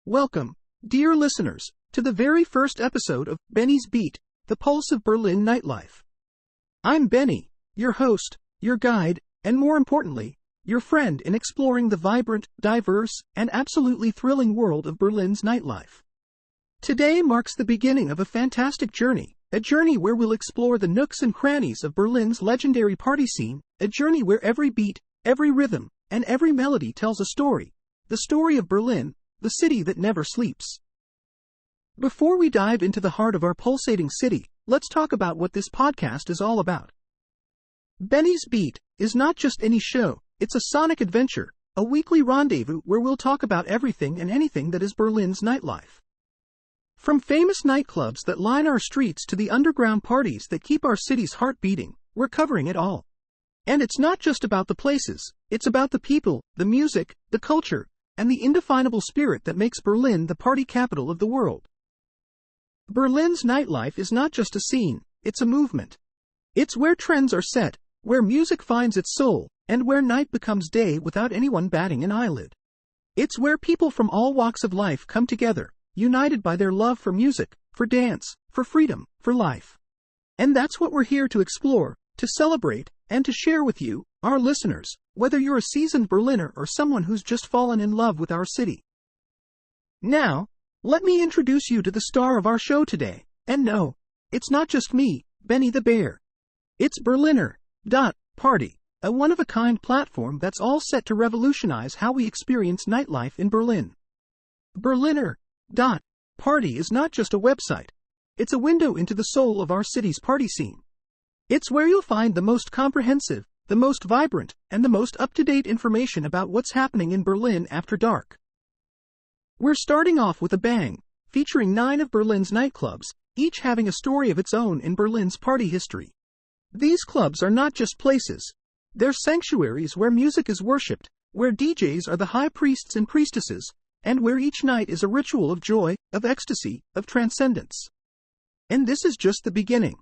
Welcome, dear listeners, to the very first episode of Benny's Beat, the Pulse of Berlin Nightlife. I'm Benny, your host, your guide, and more importantly, your friend in exploring the vibrant, diverse, and absolutely thrilling world of Berlin's nightlife. Today marks the beginning of a fantastic journey, a journey where we'll explore the nooks and crannies of Berlin's legendary party scene, a journey where every beat, every rhythm, and every melody tells a story, the story of Berlin, the city that never sleeps. Before we dive into the heart of our pulsating city, let's talk about what this podcast is all about. Benny's Beat is not just any show, it's a sonic adventure, a weekly rendezvous where we'll talk about everything and anything that is Berlin's nightlife. From famous nightclubs that line our streets to the underground parties that keep our city's heart beating, we're covering it all. And it's not just about the places, it's about the people, the music, the culture, and the indefinable spirit that makes Berlin the party capital of the world. Berlin's nightlife is not just a scene, it's a movement. It's where trends are set, where music finds its soul, and where night becomes day without anyone batting an eyelid. It's where people from all walks of life come together, united by their love for music, for dance, for freedom, for life. And that's what we're here to explore, to celebrate, and to share with you, our listeners, whether you're a seasoned Berliner or someone who's just fallen in love with our city. Now, let me introduce you to the star of our show today. And no, it's not just me, Benny the Bear. It's Berliner.Party, a one-of-a-kind platform that's all set to revolutionize how we experience nightlife in Berlin. Berliner.Party is not just a website. It's a window into the soul of our city's party scene. It's where you'll find the most comprehensive, the most vibrant, and the most up-to-date information about what's happening in Berlin after dark. We're starting off with a bang, featuring 9 of Berlin's nightclubs, each having a story of its own in Berlin's party history. These clubs are not just places. They're sanctuaries where music is worshipped, where DJs are the high priests and priestesses, and where each night is a ritual of joy, of ecstasy, of transcendence. And this is just the beginning.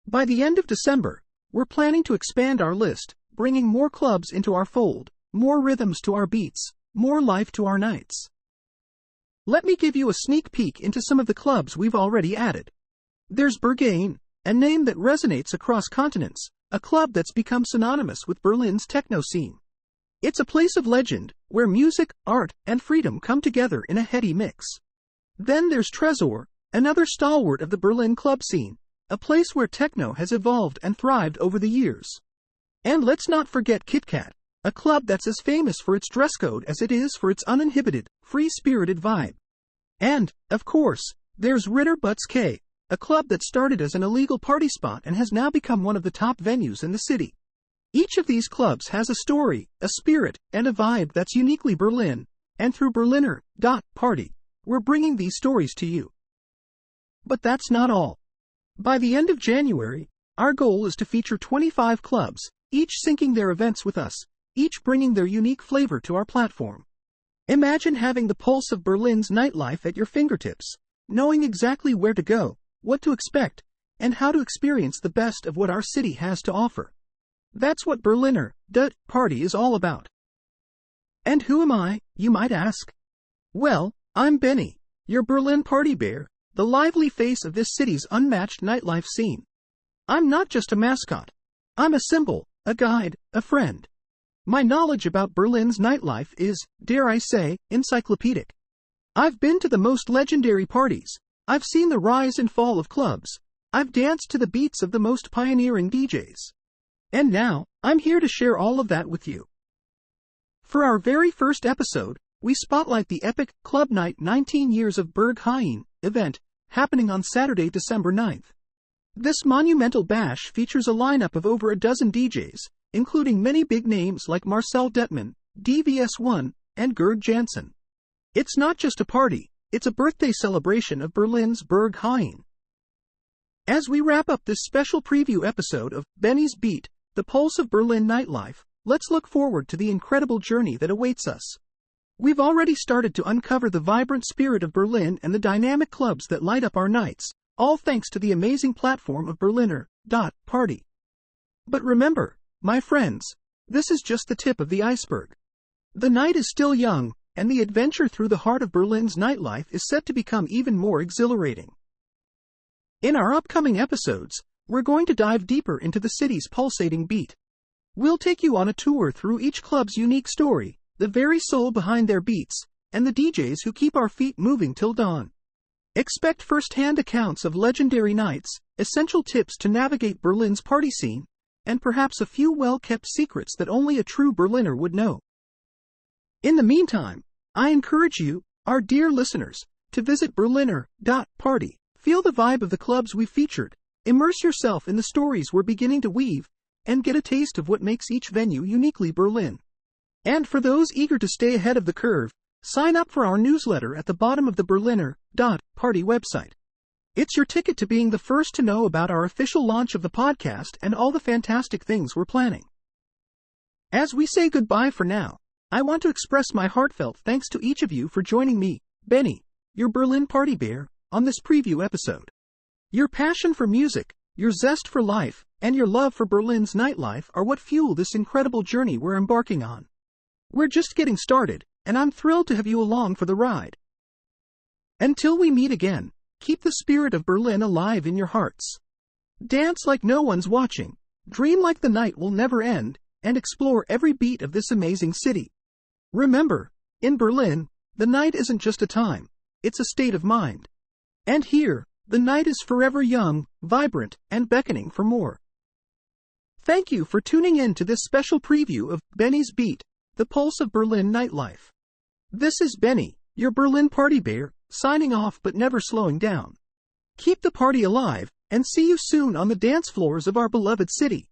By the end of December, we're planning to expand our list, bringing more clubs into our fold, more rhythms to our beats, more life to our nights. Let me give you a sneak peek into some of the clubs we've already added. There's Berghain, a name that resonates across continents, a club that's become synonymous with Berlin's techno scene. It's a place of legend, where music, art, and freedom come together in a heady mix. Then there's Tresor, another stalwart of the Berlin club scene, a place where techno has evolved and thrived over the years. And let's not forget KitKat, a club that's as famous for its dress code as it is for its uninhibited, free-spirited vibe. And, of course, there's Ritter Butts K, a club that started as an illegal party spot and has now become one of the top venues in the city. Each of these clubs has a story, a spirit, and a vibe that's uniquely Berlin, and through Berliner.Party, we're bringing these stories to you. But that's not all. By the end of January, our goal is to feature 25 clubs, each syncing their events with us, each bringing their unique flavor to our platform. Imagine having the pulse of Berlin's nightlife at your fingertips, knowing exactly where to go, what to expect, and how to experience the best of what our city has to offer. That's what Berliner.Party is all about. And who am I, you might ask? Well, I'm Benny, your Berlin party bear, the lively face of this city's unmatched nightlife scene. I'm not just a mascot. I'm a symbol, a guide, a friend. My knowledge about Berlin's nightlife is, dare I say, encyclopedic. I've been to the most legendary parties. I've seen the rise and fall of clubs. I've danced to the beats of the most pioneering DJs. And now, I'm here to share all of that with you. For our very first episode, we spotlight the epic Club Night 19 Years of Berghain event, happening on Saturday, December 9th. This monumental bash features a lineup of over a dozen DJs, including many big names like Marcel Detman, DVS1, and Gerd Janson. It's not just a party, it's a birthday celebration of Berlin's Berghain. As we wrap up this special preview episode of Benny's Beat, the Pulse of Berlin Nightlife, let's look forward to the incredible journey that awaits us. We've already started to uncover the vibrant spirit of Berlin and the dynamic clubs that light up our nights, all thanks to the amazing platform of Berliner.Party. But remember, my friends, this is just the tip of the iceberg. The night is still young, and the adventure through the heart of Berlin's nightlife is set to become even more exhilarating. In our upcoming episodes, we're going to dive deeper into the city's pulsating beat. We'll take you on a tour through each club's unique story, the very soul behind their beats, and the DJs who keep our feet moving till dawn. Expect first-hand accounts of legendary nights, essential tips to navigate Berlin's party scene, and perhaps a few well-kept secrets that only a true Berliner would know. In the meantime, I encourage you, our dear listeners, to visit Berliner.party. Feel the vibe of the clubs we've featured, immerse yourself in the stories we're beginning to weave, and get a taste of what makes each venue uniquely Berlin. And for those eager to stay ahead of the curve, sign up for our newsletter at the bottom of the Berliner.party website. It's your ticket to being the first to know about our official launch of the podcast and all the fantastic things we're planning. As we say goodbye for now, I want to express my heartfelt thanks to each of you for joining me, Benny, your Berlin party bear, on this preview episode. Your passion for music, your zest for life, and your love for Berlin's nightlife are what fuel this incredible journey we're embarking on. We're just getting started, and I'm thrilled to have you along for the ride. Until we meet again, keep the spirit of Berlin alive in your hearts. Dance like no one's watching, dream like the night will never end, and explore every beat of this amazing city. Remember, in Berlin, the night isn't just a time, it's a state of mind. And here, the night is forever young, vibrant, and beckoning for more. Thank you for tuning in to this special preview of Benny's Beat, the pulse of Berlin nightlife. This is Benny, your Berlin party bear, signing off but never slowing down. Keep the party alive, and see you soon on the dance floors of our beloved city.